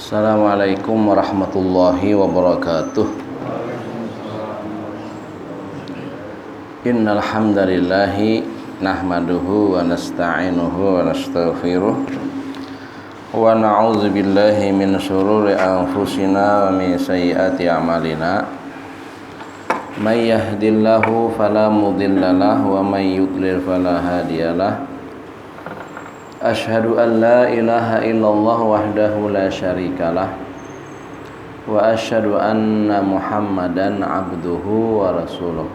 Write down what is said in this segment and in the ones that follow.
Assalamualaikum warahmatullahi wabarakatuh. Innal hamdalillahi nahmaduhu wa nasta'inuhu wa nastaghfiruh wa na'udzu billahi min shururi anfusina wa min sayyiati a'malina. May yahdihillahu fala mudhillalah wa may yudlil fala hadiyalah. Ashhadu an la ilaha illallah wahdahu la syarikalah wa ashhadu anna Muhammadan abduhu wa rasuluh.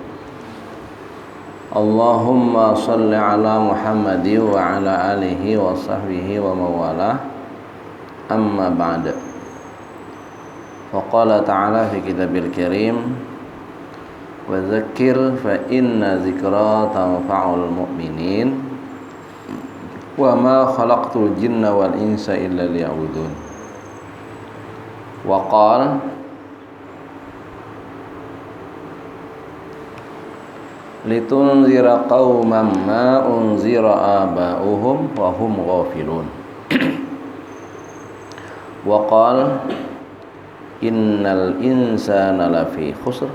Allahumma salli ala Muhammadi wa ala alihi wa sahbihi wa mawalah. Amma ba'd. Wa qala ta'ala fi kitabil karim wa dzakir fa inna dzikra tanfa'ul mu'minin wa ma khalaqtul jinna wal insa illa liya'budun. Wa qala litunzira qauman ma unzira aba'uhum wa hum ghafilun. Wa qala innal insana lafi khusr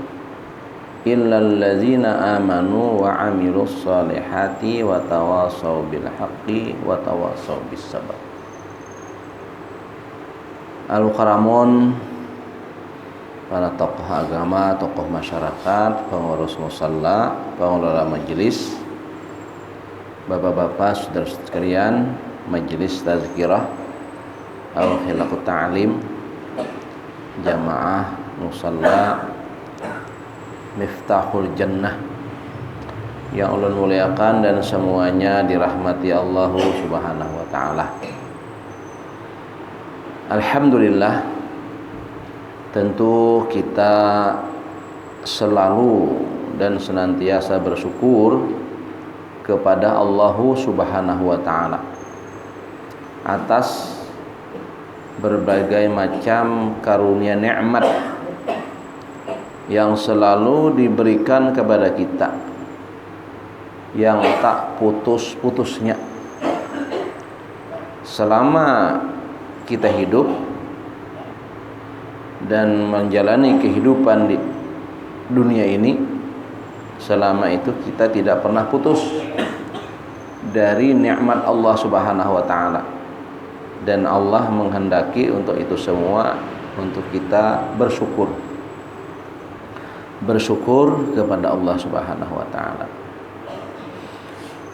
illal ladzina amanu wa amilus solihati wa tawasaw bil haqqi wa tawasaw bis sabr. Al-Karamun, para tokoh agama, tokoh masyarakat, pengurus musalla, pengelola majelis, bapak-bapak, saudara sekalian, majelis tazkirah al-khilaqut ta'lim, jamaah musalla Miftahul Jannah yang Allah muliakan dan semuanya dirahmati Allah Subhanahu wa taala. Alhamdulillah, tentu kita selalu dan senantiasa bersyukur kepada Allah Subhanahu wa taala atas berbagai macam karunia nikmat yang selalu diberikan kepada kita, yang tak putus-putusnya selama kita hidup dan menjalani kehidupan di dunia ini. Selama itu kita tidak pernah putus dari nikmat Allah Subhanahu wa taala, dan Allah menghendaki untuk itu semua untuk kita bersyukur kepada Allah Subhanahu wa taala.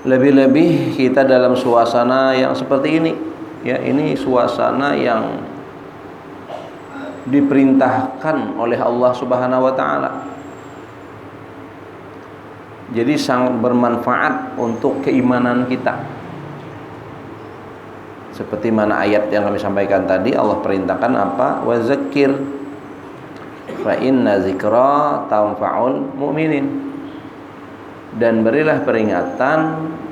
Lebih-lebih kita dalam suasana yang seperti ini, ya, ini suasana yang diperintahkan oleh Allah Subhanahu wa taala. Jadi sangat bermanfaat untuk keimanan kita. Seperti mana ayat yang kami sampaikan tadi, Allah perintahkan apa? Wa zakir fa inna dzikra tanfa'ul mu'minin. Dan berilah peringatan,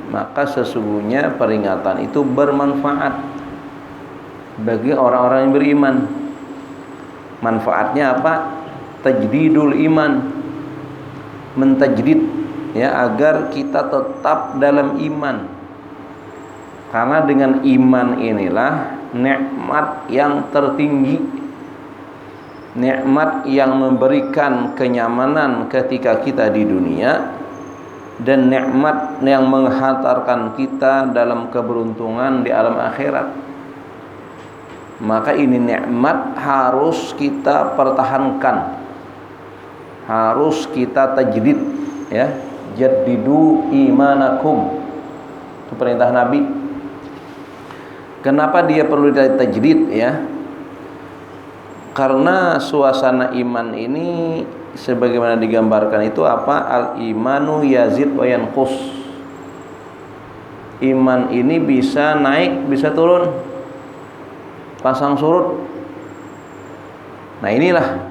maka sesungguhnya peringatan itu bermanfaat bagi orang-orang yang beriman. Manfaatnya apa? Tajdidul iman, mentajdid, ya, agar kita tetap dalam iman. Karena dengan iman inilah nikmat yang tertinggi, nikmat yang memberikan kenyamanan ketika kita di dunia, dan nikmat yang menghantarkan kita dalam keberuntungan di alam akhirat. Maka ini nikmat harus kita pertahankan, harus kita tajdid, ya, jaddidu imanakum. Itu perintah Nabi. Kenapa dia perlu tajdid, ya? Karena suasana iman ini sebagaimana digambarkan itu apa? Al-imanu yazid wa yanqus. Iman ini bisa naik, bisa turun, pasang surut. Nah, inilah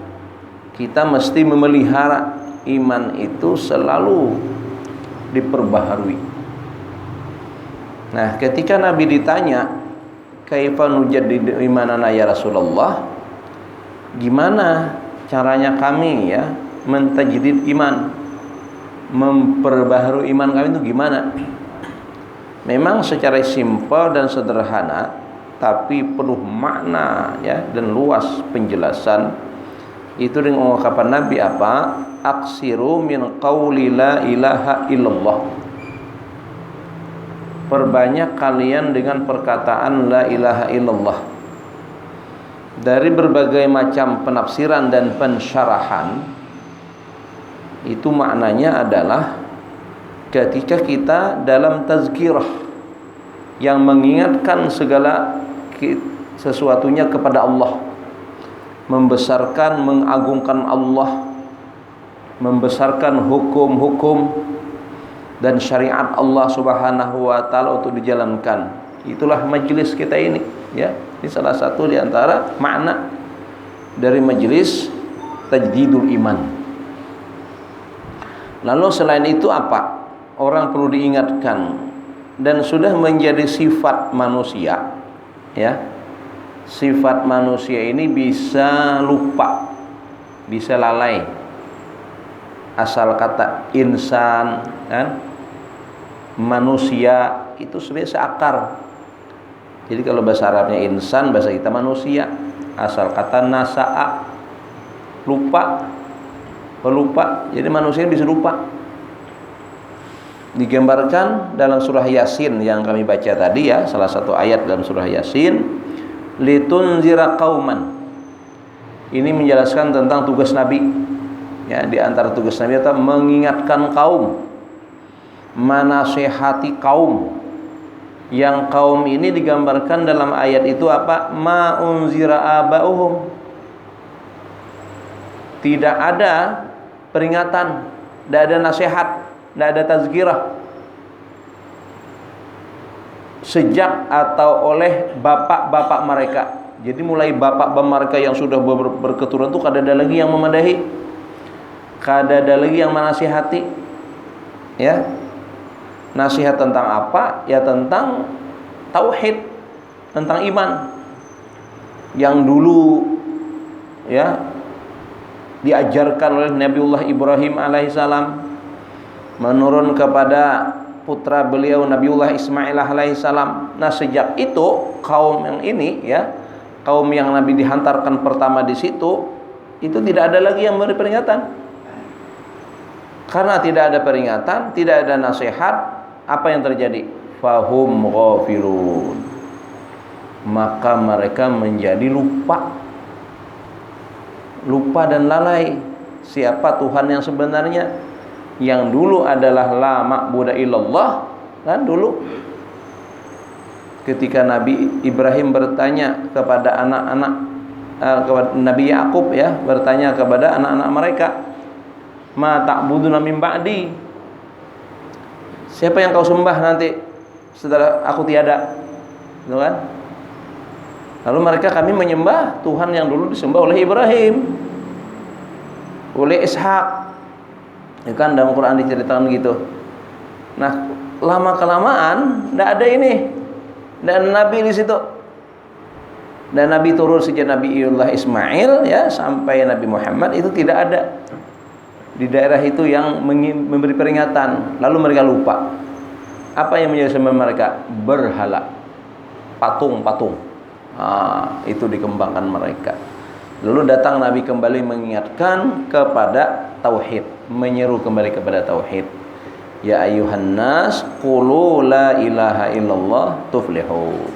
kita mesti memelihara iman itu selalu diperbaharui. Nah, ketika Nabi ditanya, kaifa nujaddidu imanana ya Rasulullah, gimana caranya kami, ya, mentajdid iman, memperbaharui iman kami itu gimana? Memang secara simpel dan sederhana, tapi penuh makna ya dan luas penjelasan. Itu dengan ungkapan Nabi apa? Aksiru min qauli la ilaha illallah. Perbanyak kalian dengan perkataan la ilaha illallah. Dari berbagai macam penafsiran dan pensyarahan, itu maknanya adalah ketika kita dalam tazkirah yang mengingatkan segala sesuatunya kepada Allah, membesarkan, mengagungkan Allah, membesarkan hukum-hukum dan syariat Allah Subhanahu wa taala untuk dijalankan. Itulah majelis kita ini, ya. Ini salah satu di antara makna dari majelis tajdidul iman. Lalu selain itu apa? Orang perlu diingatkan dan sudah menjadi sifat manusia, ya. Sifat manusia ini bisa lupa, bisa lalai. Asal kata insan, kan? Manusia itu sebenarnya seakar. Jadi kalau bahasa Arabnya insan, bahasa kita manusia. Asal kata nasa'a, lupa, pelupa. Jadi manusia bisa lupa. Digambarkan dalam surah Yasin yang kami baca tadi, ya, salah satu ayat dalam surah Yasin, litunzira qauman. Ini menjelaskan tentang tugas Nabi. Ya, di antara tugas Nabi itu mengingatkan kaum, menasihati kaum. Yang kaum ini digambarkan dalam ayat itu apa? Ma unzira aba'uhum. Tidak ada peringatan, tidak ada nasihat, tidak ada tazkirah sejak atau oleh bapak-bapak mereka. Jadi mulai bapak-bapak mereka yang sudah berketurunan itu kada ada lagi yang memadahi, kada ada lagi yang menasihati. Ya. Nasihat tentang apa? Ya tentang tauhid, tentang iman. Yang dulu ya diajarkan oleh Nabiullah Ibrahim alaihissalam, menurun kepada putra beliau Nabiullah Ismail alaihissalam. Nah, sejak itu kaum yang ini, ya, kaum yang Nabi dihantarkan pertama di situ, itu tidak ada lagi yang memberi peringatan. Karena tidak ada peringatan, tidak ada nasihat, apa yang terjadi? Fahum ghafilun. Maka mereka menjadi lupa. Lupa dan lalai siapa Tuhan yang sebenarnya. Yang dulu adalah la ma'budu illallah, kan dulu ketika Nabi Ibrahim bertanya kepada anak-anak kepada Nabi Yakub, ya, bertanya kepada anak-anak mereka, ma ta'buduna min ba'di, siapa yang kau sembah nanti setelah aku tiada, gitu kan? Lalu mereka, kami menyembah Tuhan yang dulu disembah oleh Ibrahim, oleh Ishak, ya kan, dalam Quran diceritakan gitu. Nah, lama kelamaan tidak ada ini, dan Nabi di situ, dan Nabi turun sejak Nabiullah Ismail, ya, sampai Nabi Muhammad itu tidak ada di daerah itu yang memberi peringatan. Lalu mereka lupa. Apa yang menjadi sembah mereka? Berhala, patung-patung. Itu dikembangkan mereka. Lalu datang Nabi kembali mengingatkan kepada tauhid, menyeru kembali kepada tauhid. Ya ayuhan nas qulu la ilaha illallah tuflihu.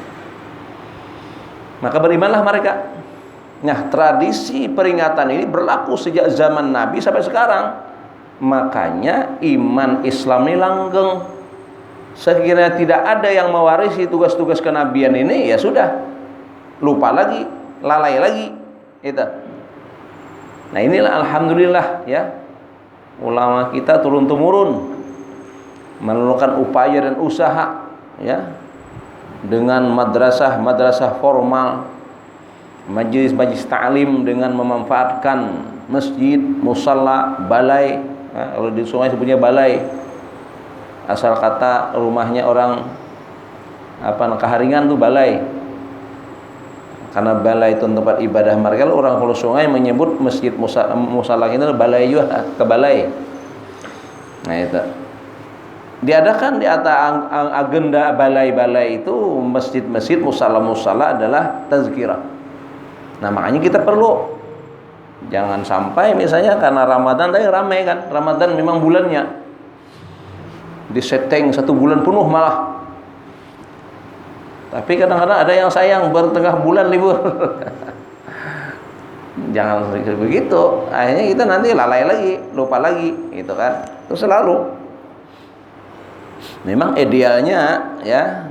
Maka berimanlah mereka. Nah, tradisi peringatan ini berlaku sejak zaman Nabi sampai sekarang. Makanya iman Islam ini langgeng. Sekiranya tidak ada yang mewarisi tugas-tugas kenabian ini, ya sudah, lupa lagi, lalai lagi. Itu. Nah, inilah alhamdulillah, ya, ulama kita turun-temurun melakukan upaya dan usaha, ya, dengan madrasah formal, majelis ta'lim, dengan memanfaatkan masjid, musalla, balai. Kalau di sungai sebutnya balai. Asal kata rumahnya orang Kaharingan tuh balai. Karena balai itu tempat ibadah mereka. Orang Hulu Sungai menyebut masjid musalla itu balai juga, ke balai. Nah itu. diadakan di atas agenda balai-balai itu, masjid-masjid, musala-musala adalah tazkirah. Nah makanya kita perlu, jangan sampai misalnya karena Ramadan tadi ramai kan, Ramadan memang bulannya disetting 1 bulan penuh malah, tapi kadang-kadang ada yang sayang bertengah bulan libur. Jangan begitu, akhirnya kita nanti lalai lagi, lupa lagi, gitu kan. Itu selalu. Memang idealnya ya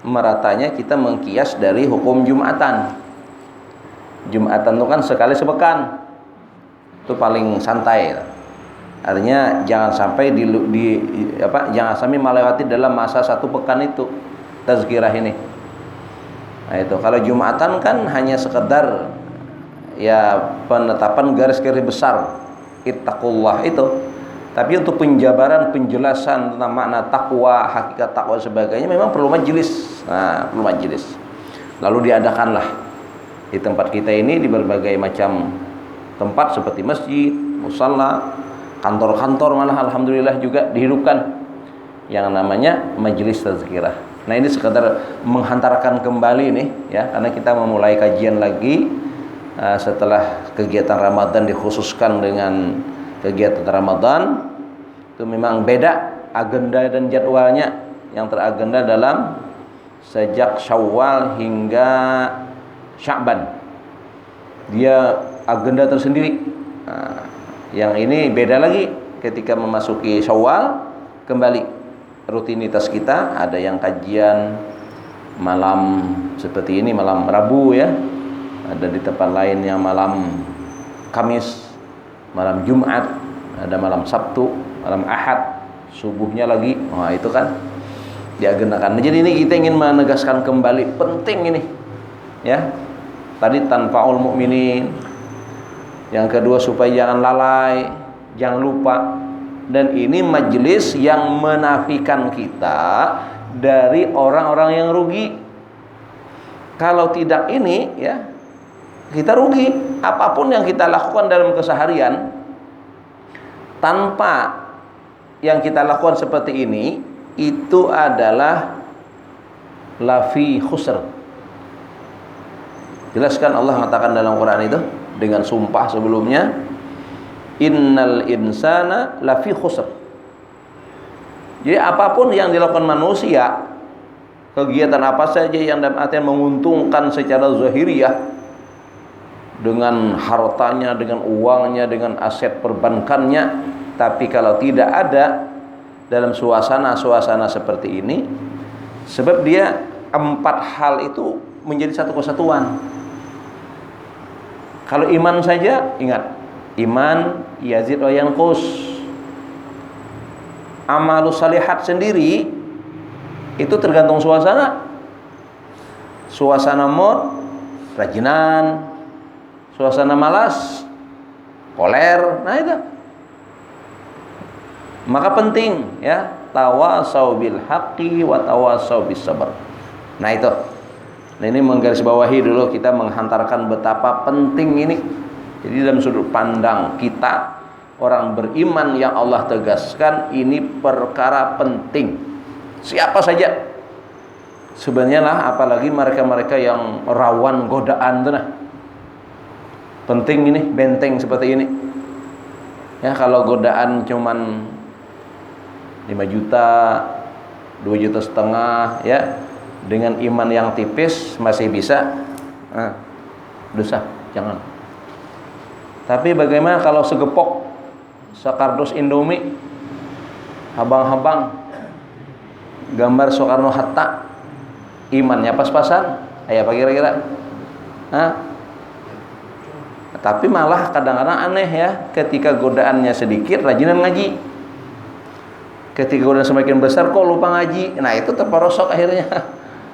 meratanya kita mengkias dari hukum Jumatan. Jumatan itu kan sekali sepekan, itu paling santai. Artinya jangan sampai jangan sampai melewati dalam masa 1 pekan itu tazkirah ini. Nah itu kalau Jumatan kan hanya sekedar ya penetapan garis-garis besar ittaqullah itu, tapi untuk penjabaran, penjelasan tentang makna takwa, hakikat takwa sebagainya memang perlu majelis. Nah, perlu majelis. Lalu diadakanlah di tempat kita ini, di berbagai macam tempat seperti masjid, musalla, kantor-kantor, malah alhamdulillah juga dihidupkan yang namanya majelis tazkirah. Nah ini sekadar menghantarkan kembali nih ya, karena kita memulai kajian lagi setelah kegiatan Ramadan dikhususkan dengan kegiatan Ramadan. Itu memang beda agenda dan jadwalnya. Yang teragenda dalam sejak Syawal hingga Sya'ban, dia agenda tersendiri. Nah, yang ini beda lagi ketika memasuki Syawal, kembali rutinitas kita, ada yang kajian malam seperti ini, malam Rabu ya, ada di tempat lain yang malam Kamis, malam Jumat, ada malam Sabtu, malam Ahad, subuhnya lagi. Wah itu kan diagendakan. Jadi ini kita ingin menegaskan kembali, penting ini ya. Tadi tanfa'ul mu'minin, yang kedua supaya jangan lalai, jangan lupa. Dan ini majelis yang menafikan kita dari orang-orang yang rugi. Kalau tidak ini ya, kita rugi. Apapun yang kita lakukan dalam keseharian, tanpa yang kita lakukan seperti ini, itu adalah lafi khusr. Jelaskan Allah mengatakan dalam Quran itu dengan sumpah sebelumnya, innal insana lafi khusr. Jadi apapun yang dilakukan manusia, kegiatan apa saja yang dalam artian menguntungkan secara zahiriyah, dengan hartanya, dengan uangnya, dengan aset perbankannya, tapi kalau tidak ada dalam suasana-suasana seperti ini, sebab dia 4 hal itu menjadi satu kesatuan. Kalau iman saja, ingat, iman yazid wa yanqus. Amalus salihat sendiri itu tergantung suasana. Suasana mood, rajinan. Suasana malas, koler. Nah itu. Maka penting ya, tawasau bil haqqi wa tawasau bis sabr. Nah itu. Nah ini menggarisbawahi dulu, kita menghantarkan betapa penting ini. Jadi dalam sudut pandang kita orang beriman yang Allah tegaskan, ini perkara penting. Siapa saja sebenarnya lah, apalagi mereka-mereka yang rawan godaan tuh nah. Penting ini, benteng seperti ini. Ya kalau godaan cuman 5 juta, 2,5 juta ya, dengan iman yang tipis masih bisa, dosa, jangan. Tapi bagaimana kalau segepok, sekardus Indomie, habang-habang, gambar Soekarno Hatta, imannya pas-pasan, apa kira-kira? Tapi malah kadang-kadang aneh ya, ketika godaannya sedikit, rajinan ngaji. Ketika godaan semakin besar, kok lupa ngaji. Nah itu terperosok akhirnya.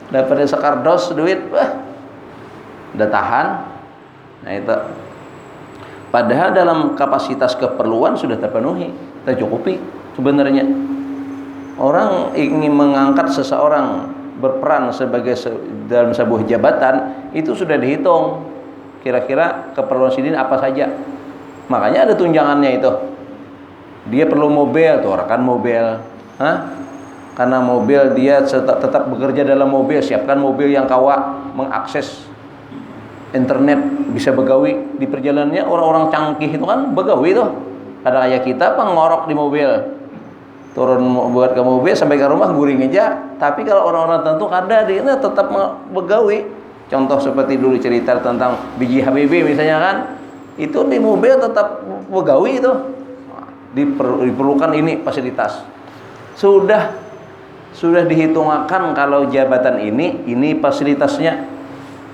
Daripada sekardos duit, udah tahan. Nah itu. Padahal dalam kapasitas keperluan sudah terpenuhi, tercukupi sebenarnya. Orang ingin mengangkat seseorang berperan sebagai dalam sebuah jabatan, itu sudah dihitung. Kira-kira keperluan sidin apa saja. Makanya ada tunjangannya itu. Dia perlu mobil, tuh rekan mobil. Hah? Karena mobil dia tetap bekerja dalam mobil, siapkan mobil yang kawa mengakses internet, bisa begawi di perjalanannya. Orang-orang canggih itu kan begawi tuh. Ada kayak kita ngorok di mobil, turun buat ke mobil sampai ke rumah guring aja. Tapi kalau orang-orang tentu ada dia tetap begawi. Contoh seperti dulu cerita tentang biji Habibie misalnya kan, itu di mobil tetap begawi itu. Diperlukan ini fasilitas. Sudah dihitungkan kalau jabatan ini fasilitasnya,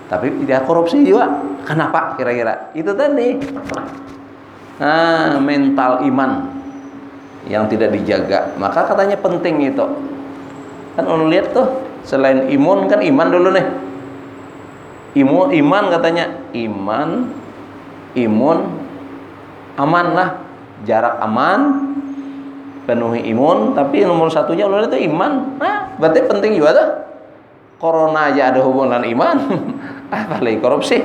tapi tidak korupsi juga. Kenapa kira-kira? Itu tadi mental iman yang tidak dijaga. Maka katanya penting itu. Kan lihat tuh, selain imun kan iman dulu nih. Iman katanya, imun aman lah, jarak aman, penuhi imun, tapi nomor satunya itu iman. Nah, berarti penting juga tuh. Corona aja ada hubungan iman. Apalagi korupsi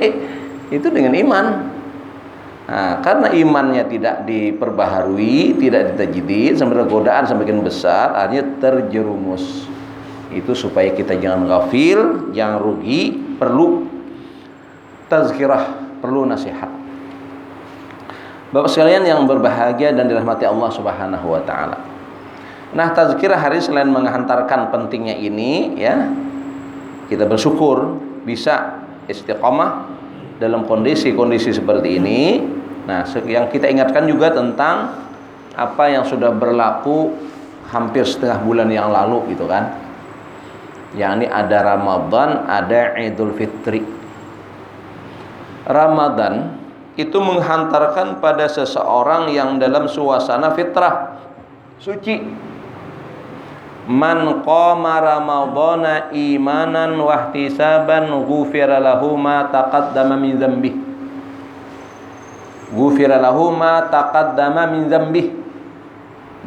itu dengan iman. Nah, karena imannya tidak diperbaharui, tidak ditajdid, sampai godaan semakin besar, akhirnya terjerumus. Itu supaya kita jangan ghafil, jangan rugi, perlu tazkirah, perlu nasihat. Bapak sekalian yang berbahagia dan dirahmati Allah Subhanahu wa taala. Nah, tazkirah hari selain menghantarkan pentingnya ini ya, kita bersyukur bisa istiqamah dalam kondisi-kondisi seperti ini. Nah, yang kita ingatkan juga tentang apa yang sudah berlaku hampir setengah bulan yang lalu gitu kan. Yakni ada Ramadan, ada Idul Fitri. Ramadan itu menghantarkan pada seseorang yang dalam suasana fitrah suci. Man qama ramadhana imanan wa ihtisaban ghufira lahu ma taqaddama min dzambihi. Ghufira lahu ma taqaddama min dzambihi.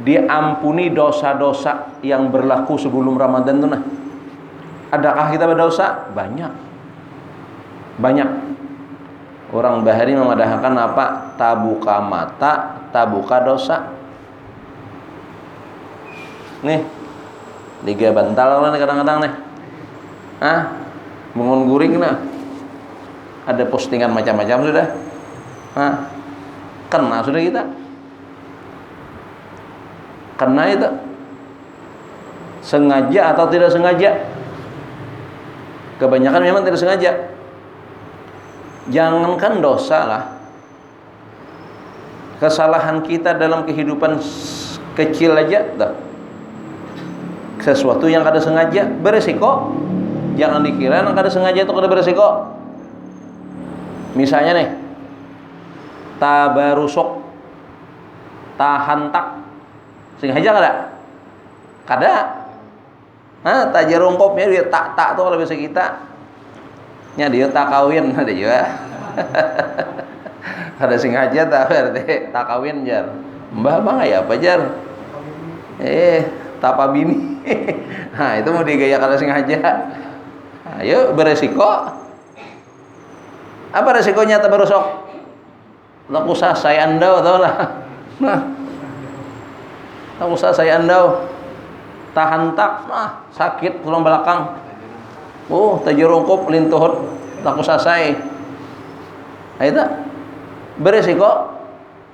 Diampuni dosa-dosa yang berlaku sebelum Ramadan itu. Nah, adakah kita berdosa? Banyak. Orang bahari memadahkan apa? Tabuka mata, tabuka dosa. Nih, liga bantal lah kadang-kadang nih. Bangun guring nah. Ada postingan macam-macam sudah. Kena sudah kita. Kena itu. Sengaja atau tidak sengaja? Kebanyakan memang tidak sengaja. Jangankan dosa lah, kesalahan kita dalam kehidupan kecil aja dah. Sesuatu yang kada sengaja beresiko. Jangan dikira yang kada sengaja itu kada beresiko. Misalnya nih, tabarusuk, tahantak, sengaja kada? Kada. Tajarungkopnya dia tak tuh kalau bisa kita. Nya dia tak kawin ada juga. Ada sengaja tak berarti tak kawin jar. Mbah bang ya apa jar? Tapa bini. Nah, itu mau digaya kalau sengaja. Ayo beresiko. Apa resikonya tabarusuk? Laku sah saya andau tau lah. Nah. Laku sah saya andau. Tahantak, sakit tulang belakang. Tajurungkup lintuhut laku selesai. Itu beresiko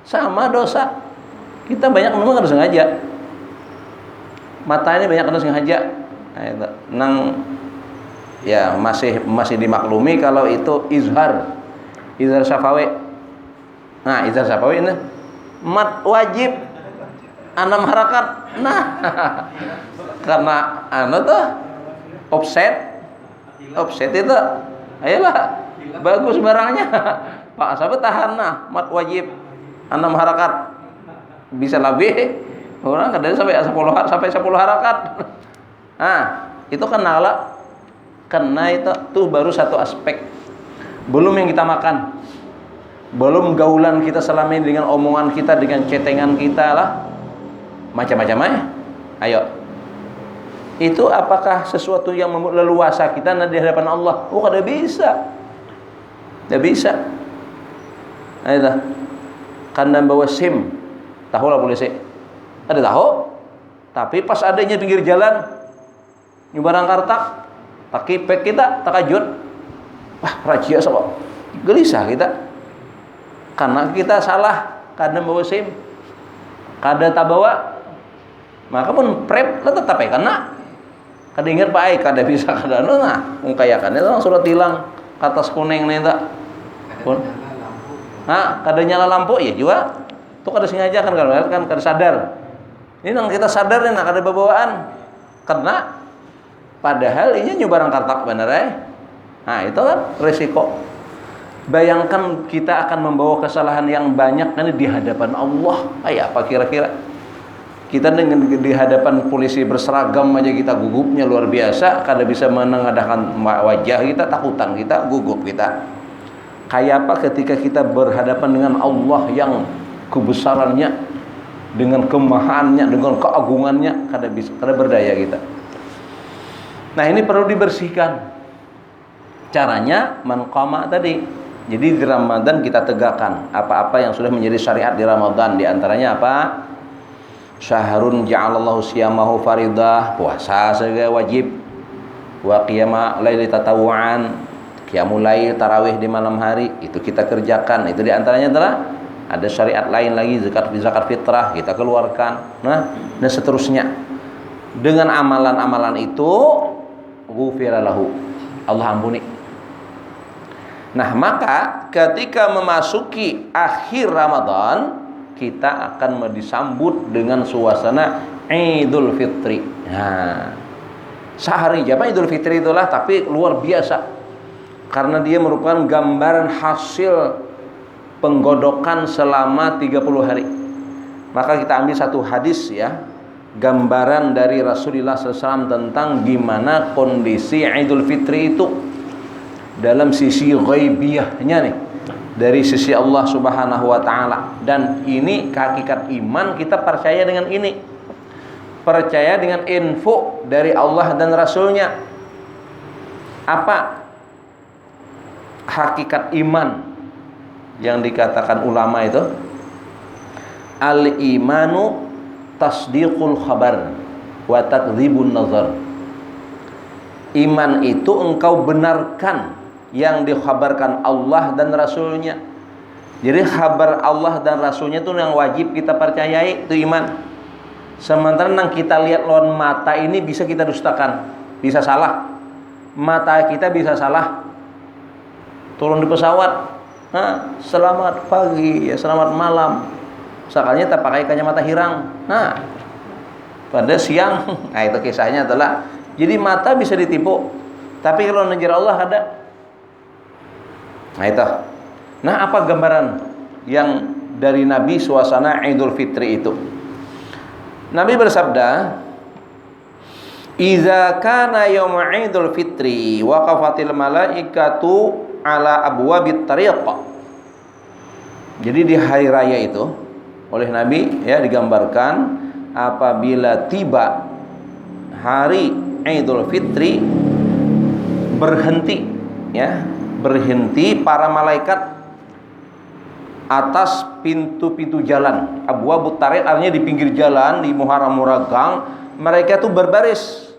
sama dosa. Kita banyak memang harus sengaja. Mata ini banyak harus sengaja. Itu ya masih dimaklumi kalau itu izhar syafawi. Nah, izhar syafawi ini mat wajib 6 harakat. Nah, karena tuh offset itu ayolah bagus barangnya. Pak sahabat tahan mat wajib 6 harakat bisa lebih orang kadang sampai 10 harakat. Itu kena itu tuh baru satu aspek. Belum yang kita makan, belum gaulan kita selama ini dengan omongan kita, dengan cetengan kita lah macam-macam. Ayo, itu apakah sesuatu yang leluasa kita di hadapan Allah? Kada bisa. Tidak bisa. Ayo, karena bawa SIM, tahu lah polisi. Ada tahu? Tapi pas adanya pinggir jalan nyubarang kartak, takipek kita takajud, wah rajia sok, gelisah kita, karena kita salah, kada bawa SIM, kada tak bawa, maka pun prep lah tetap kena, kada ingat pak kada bisa kada nah, mengkayakannya itu surat hilang, kertas kuning nih tak, kada nyala lampu ya juga, tuh kada sengaja kan kada sadar. Ini nang kita sadar nih, nak ada bawaan, karena padahal ini nyobarang kartak bener Nah itu kan resiko. Bayangkan kita akan membawa kesalahan yang banyak nanti di hadapan Allah. Apa kira-kira? Kita dengan di hadapan polisi berseragam aja kita gugupnya luar biasa, kada bisa menengadahkan wajah kita, takutan kita, gugup kita. Kayak apa ketika kita berhadapan dengan Allah yang kebesarannya, dengan kemahannya, dengan keagungannya, kada berdaya kita. Nah ini perlu dibersihkan. Caranya manqama tadi. Jadi di Ramadan kita tegakkan apa-apa yang sudah menjadi syariat di Ramadan. Di antaranya apa? Syahrun ja'alallahu siyamahu faridah, puasa sebagai wajib. Wa qiyama laili tatawuan, qiyamul lail tarawih di malam hari, itu kita kerjakan. Itu di antaranya adalah ada syariat lain lagi, zakat fitrah kita keluarkan. Nah, dan seterusnya. Dengan amalan-amalan itu ghufira lahu, Allah ampuni. Nah, maka ketika memasuki akhir Ramadan, kita akan disambut dengan suasana Idul Fitri. Nah, sehari apa Idul Fitri itulah, tapi luar biasa. Karena dia merupakan gambaran hasil penggodokan selama 30 hari. Maka kita ambil satu hadis ya, gambaran dari Rasulullah SAW tentang gimana kondisi Idul Fitri itu dalam sisi ghaibiyahnya nih, dari sisi Allah Subhanahu wa taala. Dan ini hakikat iman, kita percaya dengan ini, percaya dengan info dari Allah dan Rasulnya. Apa hakikat iman yang dikatakan ulama itu? Al-imanu tasdiqul khabar wa takdzibun nazar. Iman itu engkau benarkan yang dikhabarkan Allah dan Rasulnya. Jadi kabar Allah dan Rasulnya itu yang wajib kita percayai, itu iman. Sementara yang kita lihat lawan mata ini bisa kita dustakan, bisa salah. Mata kita bisa salah. Turun di pesawat, nah, selamat pagi, ya selamat malam. Misalnya tak pakai kacamata hirang, nah, pada siang, nah itu kisahnya adalah. Jadi mata bisa ditipu, tapi kalau ngejar Allah ada. Nah itu. Nah apa gambaran yang dari Nabi suasana Idul Fitri itu? Nabi bersabda, "Idza kana yaum Idul Fitri waqafatil malaikatu ala abwabit tariq." Jadi di hari raya itu oleh Nabi ya digambarkan, apabila tiba hari Idul Fitri, berhenti para malaikat atas pintu-pintu jalan. Abwabut tariq artinya di pinggir jalan, di muharam-muharam gang, mereka tuh berbaris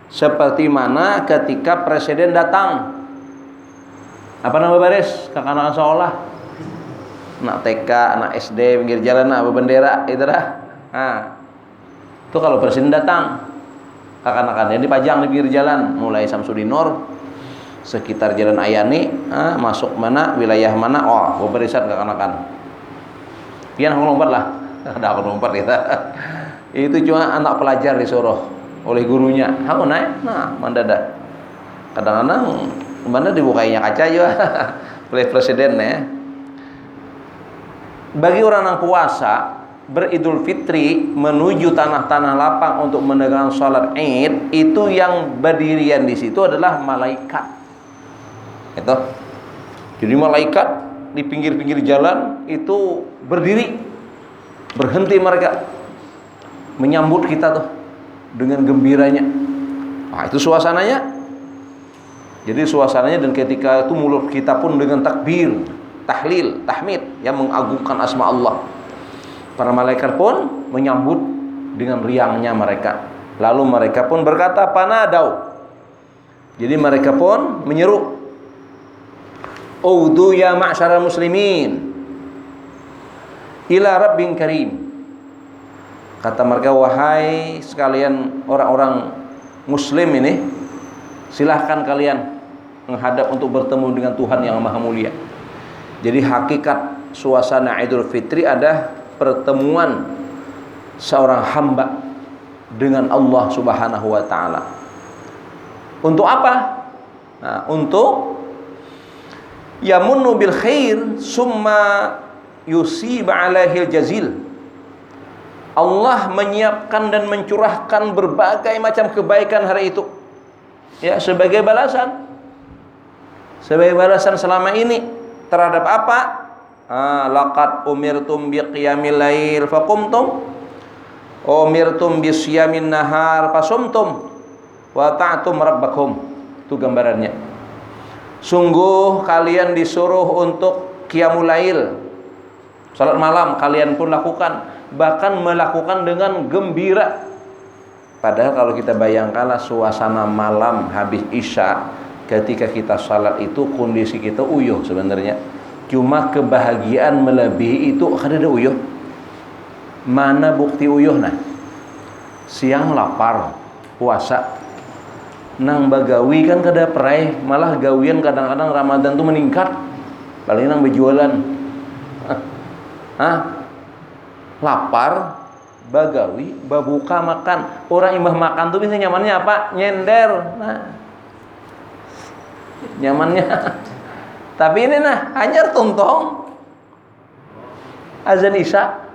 seperti mana ketika presiden datang. Apa nama baris? Kakak-kakak sekolah, anak TK, anak SD, pinggir jalan, apa bendera, itu dah. Nah, itu kalau presiden datang, kakak-kakaknya dipajang di pinggir jalan, mulai Samsudinor, sekitar Jalan Ayani, masuk mana, wilayah mana, oh, barisan kakak-kakak. Pian aku lompat lah, ada aku lompat kita. Itu cuma anak pelajar disuruh oleh gurunya, aku naik, nah, mandada. Kadang-kadang mana dibukainya kaca juga oleh presiden ya. Bagi orang yang puasa beridul fitri menuju tanah-tanah lapang untuk menegakkan sholat Id, itu yang berdirian di situ adalah malaikat. Itu. Jadi malaikat di pinggir-pinggir jalan itu berdiri, berhenti mereka menyambut kita tuh dengan gembiranya. Nah, itu suasananya. Jadi suasananya, dan ketika itu mulut kita pun dengan takbir, tahlil, tahmid yang mengagungkan asma Allah. Para malaikat pun menyambut dengan riangnya mereka. Lalu mereka pun berkata, panadau. Jadi mereka pun menyeru, udu ya ma'syaral muslimin ila rabbin karim. Kata mereka, wahai sekalian orang-orang muslim ini, silahkan kalian menghadap untuk bertemu dengan Tuhan yang maha mulia. Jadi hakikat suasana Idul Fitri ada pertemuan seorang hamba dengan Allah Subhanahu wa taala. Untuk apa? Nah, untuk yamunnu bil khair summa yusib alaihil jazil. Allah menyiapkan dan mencurahkan berbagai macam kebaikan hari itu, ya, sebagai balasan. Sebagai balasan selama ini terhadap apa? Laqad umirtum biqiyamil lail faqumtum, umirtum bisyamin nahar fasumtum, wa ta'tum rabbakum. Itu gambarannya. Sungguh kalian disuruh untuk qiyamul lail, salat malam kalian pun lakukan, bahkan melakukan dengan gembira. Padahal kalau kita bayangkanlah suasana malam habis isya, ketika kita salat itu kondisi kita uyuh sebenarnya. Cuma kebahagiaan melebihi itu kada ada uyuh. Mana bukti uyuh nah? Siang lapar, puasa. Nang bagawi kan kada perai, malah gawian kadang-kadang Ramadan tuh meningkat. Paling nang berjualan. Lapar, bagawi, babuka makan. Orang imbah makan tuh bisa nyamannya apa? Nyender. Nah, nyamannya. Tapi ini nah, hanyar tuntong azan isya.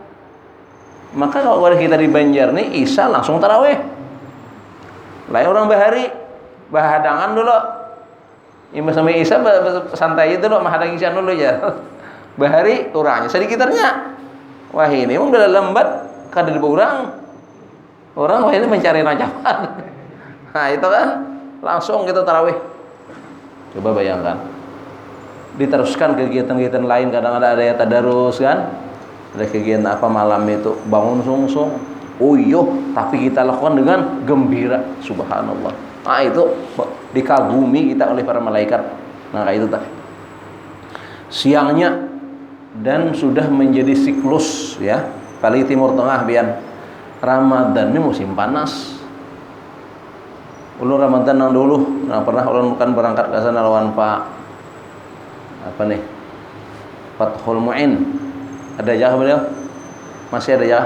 Maka kalau kita di Banjar nih, isya langsung tarawih. Lain orang bahari, bahadangan dulu. Imbah sampai isya santai itu dulu, mahadang isya dulu ya. Bahari orangnya sedikitarnya. Wah ini emang udah lambat, kada ada orang. Orang wah ini mencari najapan. Nah itu kan langsung kita tarawih. Coba bayangkan. Diteruskan kegiatan-kegiatan lain, kadang-kadang ada yang tadarus kan. Ada kegiatan apa malam itu, bangun sung-sung. Uyuh, tapi kita lakukan dengan gembira. Subhanallah. Nah itu dikagumi kita oleh para malaikat. Nah kayak itu tadi. Siangnya dan sudah menjadi siklus ya. Paling Timur Tengah bian Ramadan ini musim panas. Ulu Ramadan yang dulu, nah pernah ulun kan berangkat ke sana lawan Pak apa nih? Fathul Mu'in. Ada jah beliau? Masih ada jah?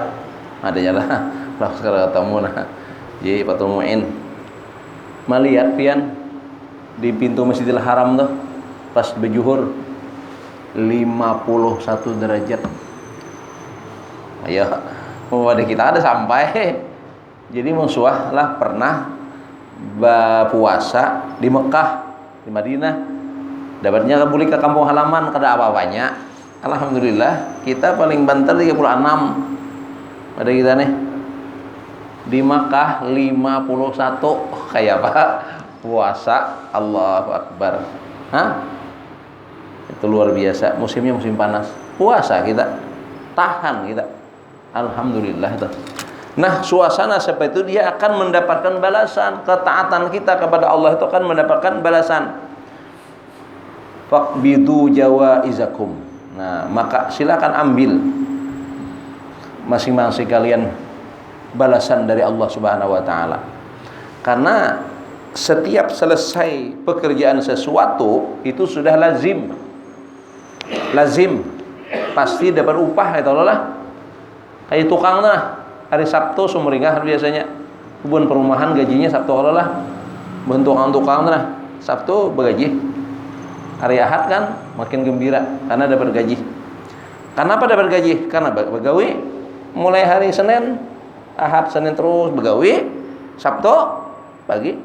Ada jah lah. Lah sekarang ketemu nah. Jadi Fathul Mu'in. Melihat pian di pintu Masjidil Haram tuh pas berjuhur 51 derajat. Ayo, pada kita ada sampai. Jadi musuh lah pernah puasa di Mekah, di Madinah. Dapatnya kembali ke kampung halaman kada apa-apanya. Alhamdulillah, kita paling banter 36. Ada kita nih. Di Mekah 51. Kayak apa? Puasa, Allahu Akbar. Hah? Itu luar biasa. Musimnya musim panas, puasa kita tahan kita, alhamdulillah itu. Nah suasana seperti itu dia akan mendapatkan balasan. Ketaatan kita kepada Allah itu akan mendapatkan balasan. Faqbidu jawaizakum. Nah maka silakan ambil masing-masing kalian balasan dari Allah Subhanahu wa taala. Karena setiap selesai pekerjaan sesuatu itu sudah lazim pasti dapat upah itu lah. Kayak tukang lah hari Sabtu sumringah biasanya kebun perumahan gajinya Sabtu lah. Tukang lah Sabtu bergaji. Hari Ahad kan makin gembira karena dapat gaji. Kenapa dapat gaji? Karena begawi mulai hari Senin, Ahad, Senin terus begawi, Sabtu pagi.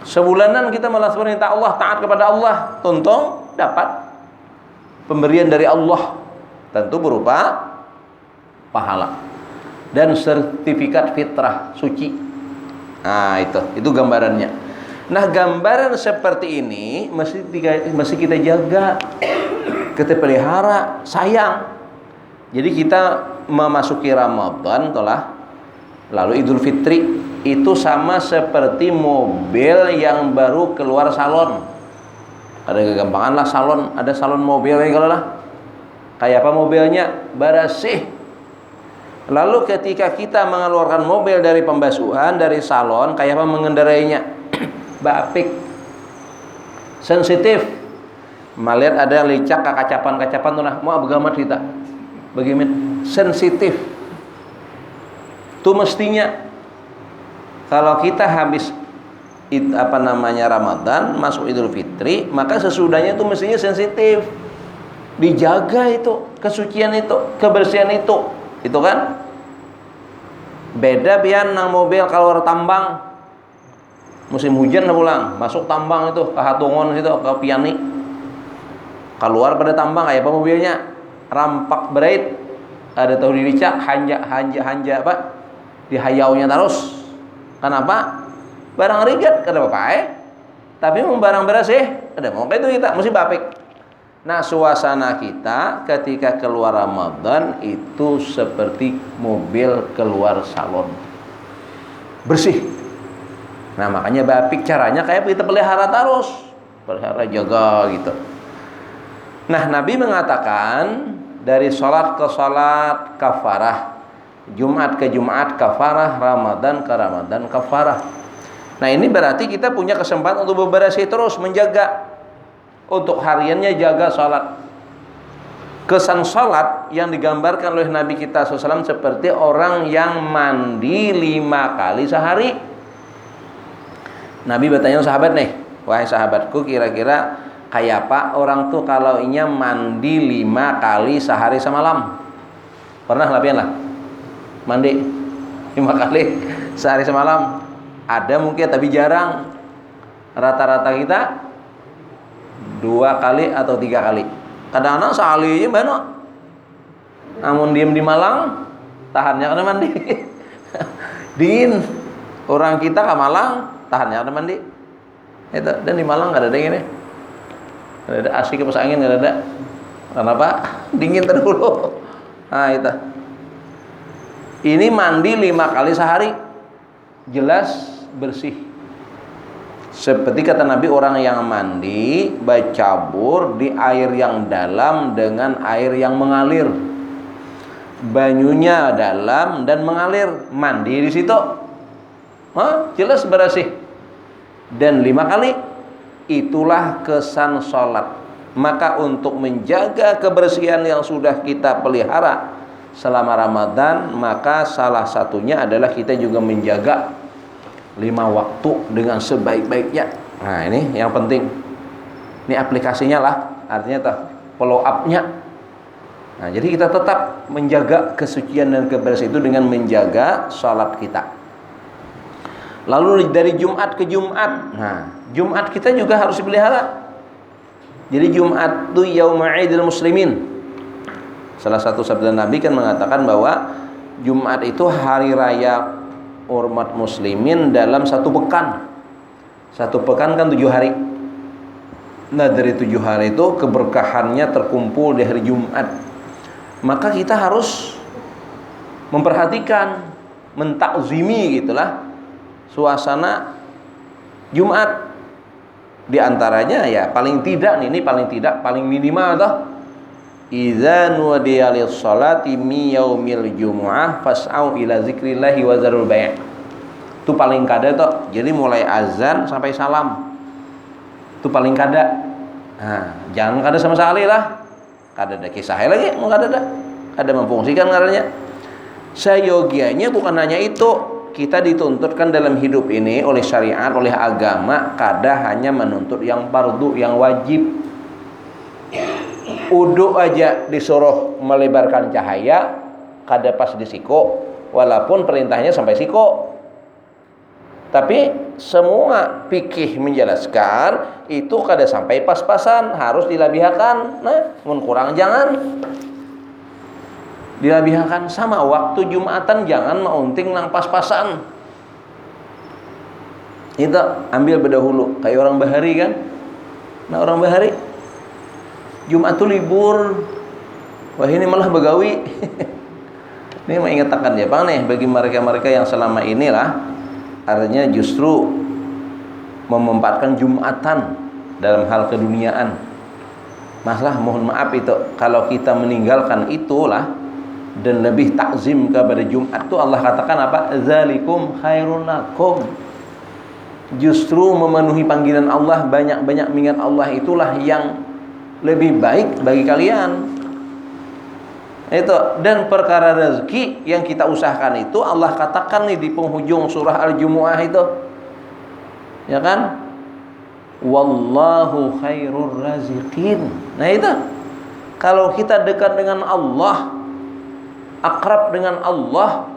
Sebulanan kita malas perintah Allah, taat kepada Allah, tuntung dapat pemberian dari Allah, tentu berupa pahala dan sertifikat fitrah suci. Nah itu gambarannya. Nah gambaran seperti ini mesti kita jaga, kita pelihara, sayang. Jadi kita memasuki Ramadan telah Lalu Idul Fitri itu sama seperti mobil yang baru keluar salon. Ada kegampangan lah salon, ada salon mobil kalau lah. Kayak apa mobilnya? Bersih. Lalu ketika kita mengeluarkan mobil dari pembasuhan, dari salon, kayak apa mengendarainya? Bapik. Sensitif. Melihat ada licak kacapan-kacapan tuh nah, mau begamat kita. Bagaimana? Sensitif. Itu mestinya kalau kita habis Ramadan, masuk Idul Fitri, maka sesudahnya itu mestinya sensitif. Dijaga itu, kesucian itu, kebersihan itu kan? Beda biar nang mobil kalau tambang musim hujan pulang, masuk tambang itu ke Hatungon situ, ke Piani. Keluar pada tambang kayak apa mobilnya? Rampak berait. Ada tahu dilicak, hanja apa? Dihayaunya terus. Kenapa? Barang rigat kada apa-apa tapi mau barang bersih, ada mau itu kita mesti bapik. Nah, suasana kita ketika keluar Ramadan itu seperti mobil keluar salon. Bersih. Nah, makanya bapik caranya kayak kita pelihara terus. Pelihara, jaga gitu. Nah, Nabi mengatakan dari salat ke salat kafarah, Jumat ke Jumat kafarah, Ramadan ke Ramadan kafarah. Nah, ini berarti kita punya kesempatan untuk bebersih terus, menjaga. Untuk hariannya jaga salat. Kesan salat yang digambarkan oleh Nabi kita SAW seperti orang yang mandi 5 kali sehari. Nabi bertanya sahabat nih, wahai sahabatku, kira-kira kayak apa orang tuh kalau inya mandi 5 kali sehari semalam? Pernah lapian lah? Mandi 5 kali sehari semalam? Ada mungkin tapi jarang. Rata-rata kita 2 kali atau 3 kali. Kadang-kadang sekali aja banyak. Namun diem di Malang, tahannya karena mandi. Dingin. Orang kita ke Malang, tahannya karena mandi. Itu. Dan di Malang nggak ada dingin nih. Nggak ada asik kipas angin, nggak ada. Kenapa? Dingin terdulu. Nah itu. Ini mandi 5 kali sehari. Jelas bersih. Seperti kata Nabi, orang yang mandi bercabur di air yang dalam dengan air yang mengalir. Banyunya dalam dan mengalir. Mandi di situ. Jelas bersih. Dan 5 kali. Itulah kesan sholat. Maka untuk menjaga kebersihan yang sudah kita pelihara selama Ramadan, maka salah satunya adalah kita juga menjaga 5 waktu dengan sebaik-baiknya. Nah, ini yang penting. Ini aplikasinya lah, artinya follow up-nya. Nah, jadi kita tetap menjaga kesucian dan kebersihan itu dengan menjaga salat kita. Lalu dari Jumat ke Jumat. Nah, Jumat kita juga harus dipelihara. Jadi Jumat itu Yaumul Muslimin. Salah satu sabda Nabi kan mengatakan bahwa Jumat itu hari raya umat muslimin dalam 1 pekan. 1 pekan kan 7 hari. Nah, dari 7 hari itu keberkahannya terkumpul di hari Jumat. Maka kita harus memperhatikan, mentakzimi gitulah suasana Jumat. Di antaranya ya paling tidak nih, ini paling minimal toh. Idza nudiya lis-sholati mi yaumil jumu'ah fas'au ila zikrillahi wa zarul bai'. Itu paling kada toh. Jadi mulai azan sampai salam. Itu paling kada. Nah, jangan kada sama sekali lah. Kada ada kisah lagi, mau kada ada. Kada memfungsikan ngarannya. Sayogianya bukan hanya itu. Kita dituntutkan dalam hidup ini oleh syariat, oleh agama, kada hanya menuntut yang fardu, yang wajib. Uduk aja disuruh melebarkan cahaya, kada pas di siko, walaupun perintahnya sampai siko. Tapi semua fikih menjelaskan itu kada sampai pas-pasan, harus dilabihkan. Nah, mun kurang jangan dilabihkan. Sama waktu Jumatan jangan maunting nang pas-pasan. Itu ambil berdahulu kayak orang bahari kan. Nah, orang bahari Jumat tuh libur. Wah, ini malah begawi. Ini mengingatkan ya Bang nih bagi mereka-mereka yang selama inilah artinya justru memanfaatkan Jumatan dalam hal keduniaan. Masalah mohon maaf itu kalau kita meninggalkan itulah dan lebih takzim kepada Jumat itu Allah katakan apa? Zalikum khairun lakum. Justru memenuhi panggilan Allah, banyak-banyak mengingat Allah itulah yang lebih baik bagi kalian. Itu dan perkara rezeki yang kita usahakan itu Allah katakan nih di penghujung surah Al-Jumu'ah itu. Ya kan? Wallahu khairur raziqin. Nah itu kalau kita dekat dengan Allah, akrab dengan Allah,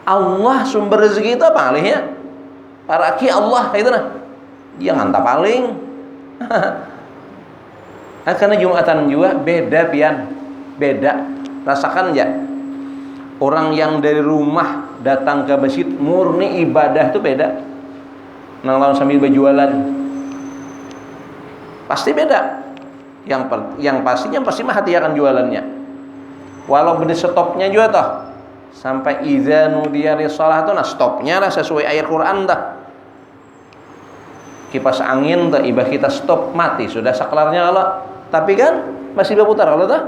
Allah sumber rezeki itu apa alihnya? Para ki Allah itu nah. Jangan tak paling. Nah, karena Jumatan juga beda pian. Beda. Rasakan ya. Orang yang dari rumah datang ke masjid murni ibadah itu beda. Nang lawan sambil berjualan. Pasti beda. Yang pastinya pasti mah hati akan jualannya. Walau di stopnya juga toh. Sampai idza nudiya lis-shalah tuh nah stopnya lah sesuai ayat Quran dah. Kipas angin tuh ibah kita stop mati sudah saklarnya Allah. Tapi kan masih berputar Allah tuh.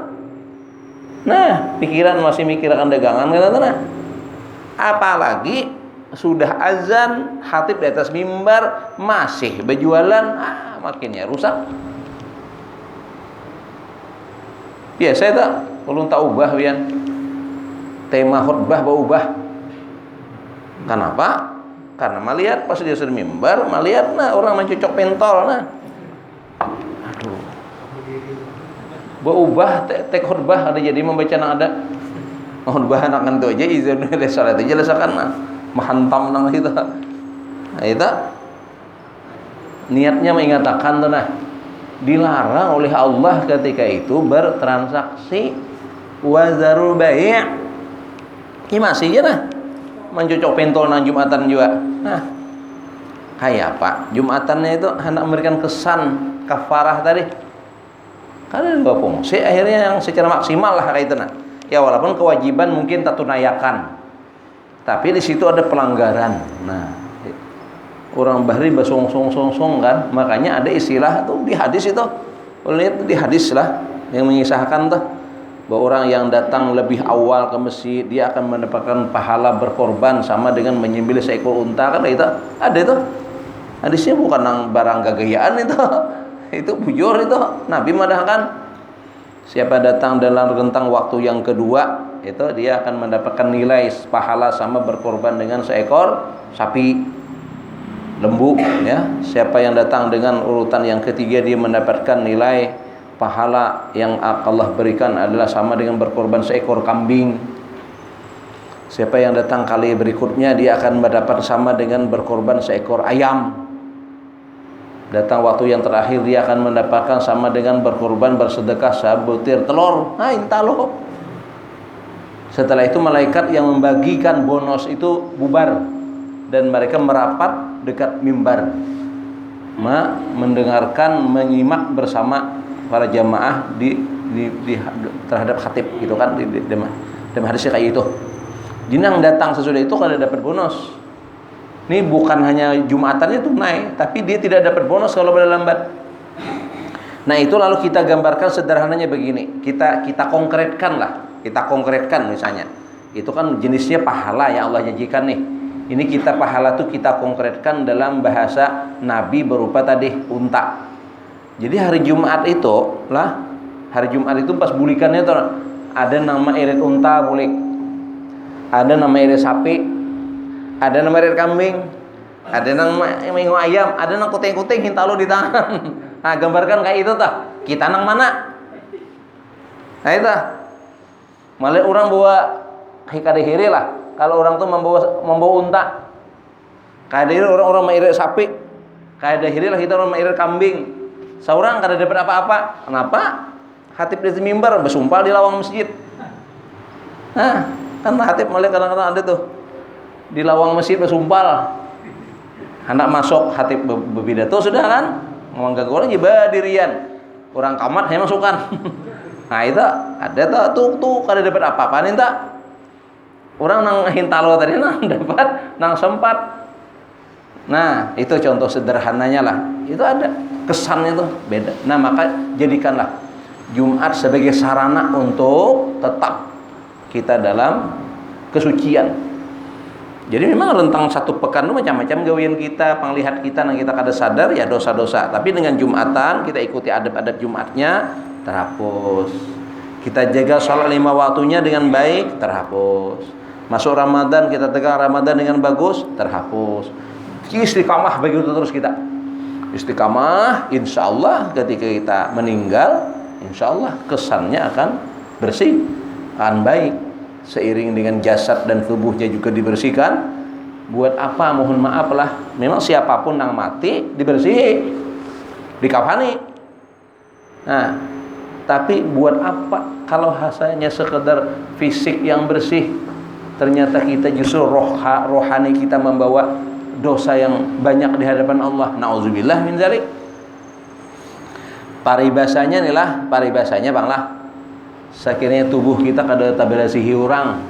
Nah, pikiran masih mikirkan dagangan kan nah. Apalagi sudah azan, khatib di atas mimbar masih berjualan, makinnya rusak. Biasa itu ulun tak ubah pian. Tema khutbah berubah. Kenapa? Karena melihat pas dia sudah mimbar, melihat nah orang mencocok pentol nah. Aduh. Berubah tek khutbah ada jadi membaca nang ada. Khutbah anak itu aja izin dari salat aja lesakan nah. Mahantam nang itu. Nah itu niatnya mengatakan tuh nah dilarang oleh Allah ketika itu bertransaksi wazarul bai'. Ini masih aja nah mencocok pentol nang Jumatan juga. Nah, kayak apa? Jumatannya itu hendak memberikan kesan kafarah tadi. Karena dua fungsi akhirnya yang secara maksimal lah kayak itu nah. Ya walaupun kewajiban mungkin tak tunaikan. Tapi di situ ada pelanggaran. Nah, orang bahri basong-song kan, makanya ada istilah tuh di hadis itu. Lihat di hadis lah yang mengisahkan tuh bahwa orang yang datang lebih awal ke masjid dia akan mendapatkan pahala berkorban sama dengan menyembelih seekor unta kan itu. Ada itu. Hadisnya bukan nang barang gagayaan itu. Itu bujur itu. Nabi madahkan siapa datang dalam rentang waktu yang kedua itu dia akan mendapatkan nilai pahala sama berkorban dengan seekor sapi lembu ya. Siapa yang datang dengan urutan yang ketiga dia mendapatkan nilai pahala yang Allah berikan adalah sama dengan berkorban seekor kambing. Siapa yang datang kali berikutnya dia akan mendapat sama dengan berkorban seekor ayam. Datang waktu yang terakhir dia akan mendapatkan sama dengan berkorban bersedekah sebutir telur. Nah, entah loh. Setelah itu malaikat yang membagikan bonus itu bubar dan mereka merapat dekat mimbar. Mendengarkan, menyimak bersama para jamaah di terhadap khatib gitu kan di hadisnya kayak itu. Jinang datang sesudah itu kalau dapat bonus. Ini bukan hanya Jumatannya tunai, tapi dia tidak dapat bonus kalau berlambat. Nah, itu lalu kita gambarkan sederhananya begini. Kita konkretkan lah. Kita konkretkan misalnya. Itu kan jenisnya pahala yang Allah janjikan nih. Ini kita pahala tuh kita konkretkan dalam bahasa Nabi berupa tadi unta. Jadi hari Jumat itu lah, hari Jumat itu pas bulikannya tuh ada nama irit unta bulik, ada nama irit sapi, ada nama irit kambing, ada nama mengo ayam, ada nama kuting-kuting hintalo di tangan. Nah, gambarkan kayak itu tuh. Kita nang mana? Nah itu. Malah orang bawa hikadehiri lah. Kalau orang tuh membawa unta. Kadehiri orang irit sapi. Kadehiri lah kita orang irit kambing. Seorang kada dapat apa-apa. Kenapa? Khatib di mimbar bersumpah di lawang masjid. Nah, kan khatib mulai kadang-kadang ada tuh di lawang masjid bersumpah. Hendak masuk khatib berpidato sudah kan? Ngomong gak orang juga dirian. Orang kamar hanya masukkan. Nah, itu ada tuh kada dapat apa-apa nih tak. Orang nang hintalo tadi nang dapat, nang sempat. Nah, itu contoh sederhananya lah. Itu ada kesannya tuh beda. Nah, maka jadikanlah Jumat sebagai sarana untuk tetap kita dalam kesucian. Jadi memang rentang satu pekan itu macam-macam gawian kita, penglihat kita, nang kita kada sadar ya dosa-dosa. Tapi dengan Jumatan kita ikuti adab-adab Jumatnya terhapus. Kita jaga sholat 5 waktunya dengan baik, terhapus. Masuk Ramadan kita tegang Ramadan dengan bagus, terhapus. Istiqamah begitu terus kita. Istiqamah, insya Allah ketika kita meninggal, insya Allah kesannya akan bersih, akan baik. Seiring dengan jasad dan tubuhnya juga dibersihkan. Buat apa? Mohon maaf lah. Memang siapapun yang mati dibersihi, dikafani. Nah, tapi buat apa kalau hasilnya sekedar fisik yang bersih? Ternyata kita justru rohani kita membawa dosa yang banyak di hadapan Allah. Nauzubillah min zalik. Paribasanya inilah, paribasanya banglah. Sakiranya tubuh kita kada taberasihi urang,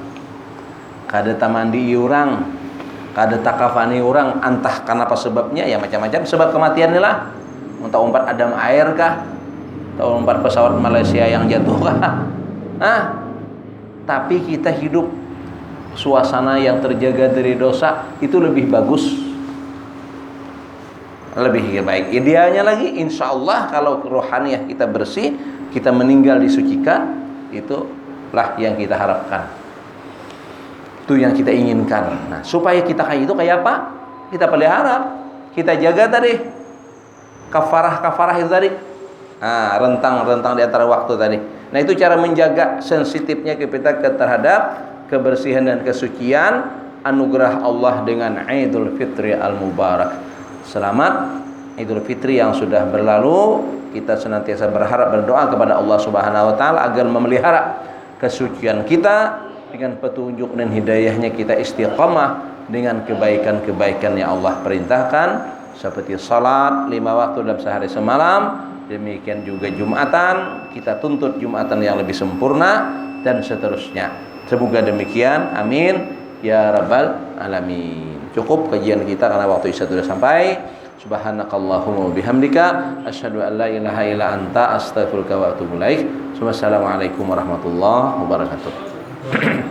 kada tamandi urang, kada takafani urang, entah kenapa sebabnya ya macam-macam sebab kematian inilah. Entah umpat adam air kah? Atau umpat pesawat Malaysia yang jatuh kah? Tapi kita hidup suasana yang terjaga dari dosa itu lebih bagus, lebih baik. Idealnya lagi insya Allah kalau rohaniah kita bersih, kita meninggal disucikan, itulah yang kita harapkan, itu yang kita inginkan. Nah, supaya kita kayak itu kayak apa? Kita pelihara, kita jaga tadi kafarah itu tadi. Rentang di antara waktu tadi. Nah, itu cara menjaga sensitifnya kita terhadap kebersihan dan kesucian, anugerah Allah dengan Idul Fitri al-Mubarak. Selamat Idul Fitri yang sudah berlalu. Kita senantiasa berharap, berdoa kepada Allah Subhanahu wa taala agar memelihara kesucian kita dengan petunjuk dan hidayahnya, kita istiqamah dengan kebaikan-kebaikan yang Allah perintahkan seperti salat 5 waktu dalam sehari semalam. Demikian juga Jumatan, kita tuntut Jumatan yang lebih sempurna dan seterusnya. Semoga demikian, amin ya rabbal alamin. Cukup kajian kita karena waktu isya sudah sampai. Subhanakallahumma bihamdika asyhadu an la ilaha illa anta astaghfiruka wa atubu ilaik. Wassalamualaikum warahmatullahi wabarakatuh.